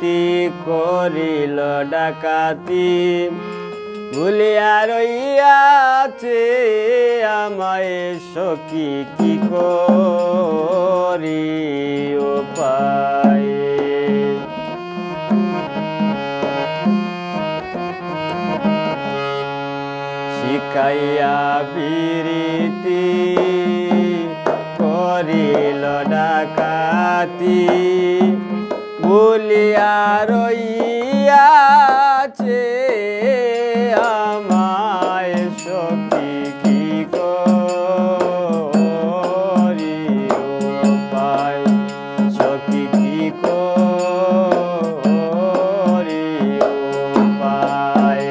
প্রীতি করিল ডাকাতি ভুলিয়া রইয়াছে আমায় সখী কি করি উপায় শিখাইয়া প্রীতি করিল ডাকাতি ভুলিয়া রইয়াছে আমায় সখী কি করি উপায় সখী কি করি উপায়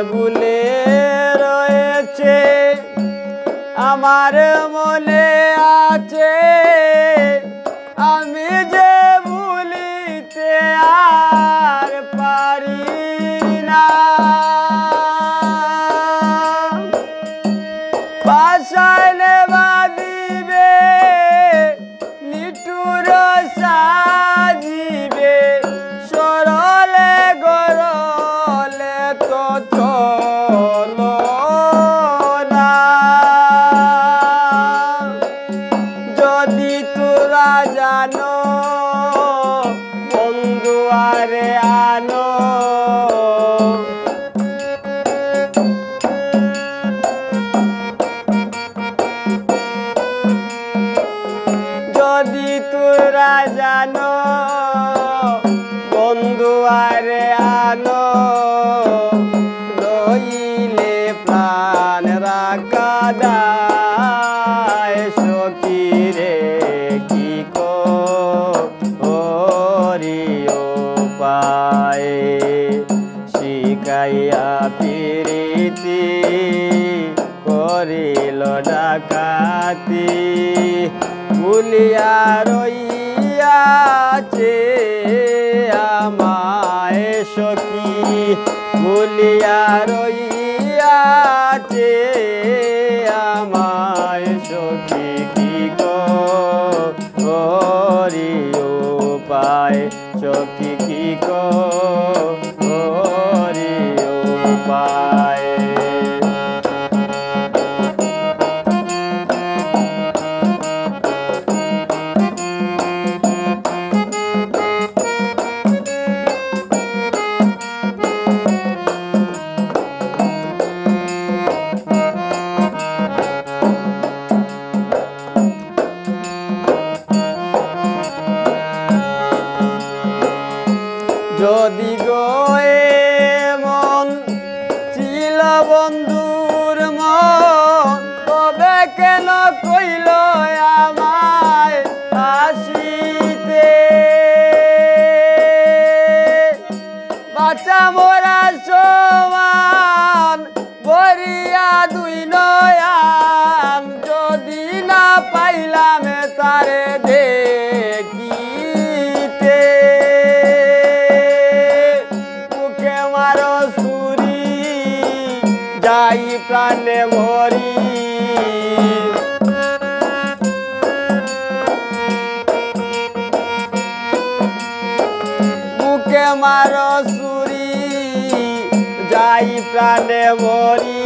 ভুলে রয়েছে আমার মনে আছে আমি যে ভুলিতে আর পারি না পাশাইলে বাঁধিবে নিঠুর সাজিবে সরলে গরলে তো চলো না যদি তোরা জানো বন্ধু আরে আনো যদি তোরা জানো বন্ধু আরে আনো নইলে প্রাণ রাখা দায় সখী রে কি করি উপায় শিখাইয়া প্রীতি করিল ডাকাতি ভুলিয়া রইয়াছে আমায় সখী ভুলিয়া রইয়াছে আমায় সখী কি করি উপায় সখী কি করি উপায় যদি গয়ে মন ছিল বন্ধুর মন তবে কেন কইল আমায় আসিতে বাঁচা মোরা সমান বরিয়া দুই নয়ান যদি না পাইলাম তারে দেখিতে মুখে মারো সুরি যাই প্রাণে মরি মুখে মারো সুরি যাই প্রাণে মরি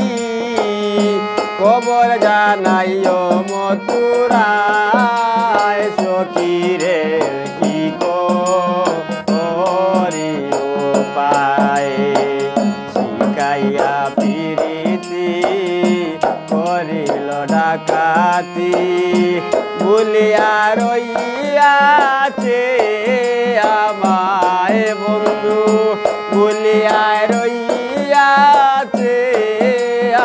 খবর জানাইও মথুরায় সখী রে কি করি উপায় শিখাইয়া প্রীতি করিল ডাকাতি ভুলিয়া রইয়াছে আমায় বন্ধু ভুলিয়া রইয়াছে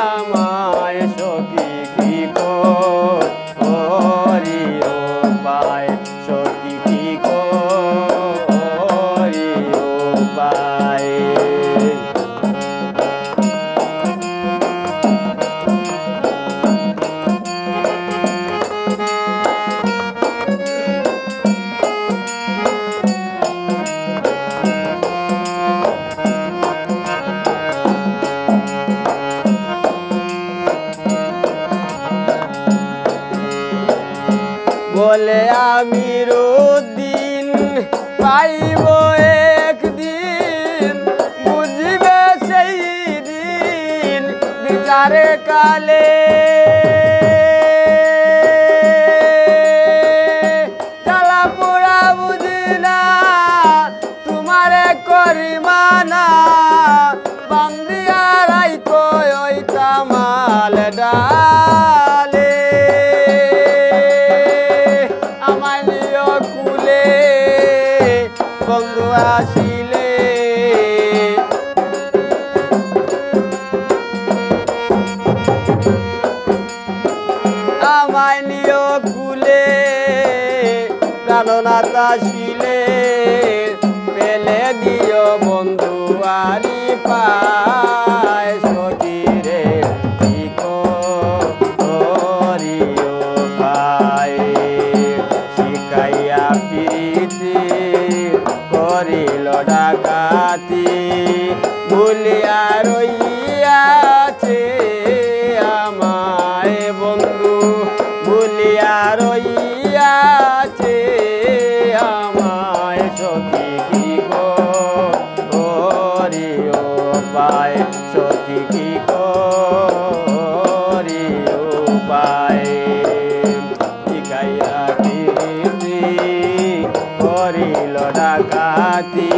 আমায় সখী কি করি আইব একদিন বুঝিবে সেই দিন বিচারে কালে জ্বালা পোড়া বুঝি না তোমারে করি মানা বান্দিয়া রাইকো ওই কামাল ডালে আমায় নিও কুলে বন্ধু আসিলে আমায় নিও কুলে প্রাণনাথ আসিলে পেলে দিও বন্ধু আরি পায় সখী রে কি করিও পায় শিখাইয়া প্রীতি করিল ডাকাতি ভুলিয়া রইয়াছে আমায় বন্ধু ভুলিয়া রইয়াছে আমায় সখী কি করিও পায় সখী কি করিও পায় শিখাইয়া প্রীতি করিল ডাকাতি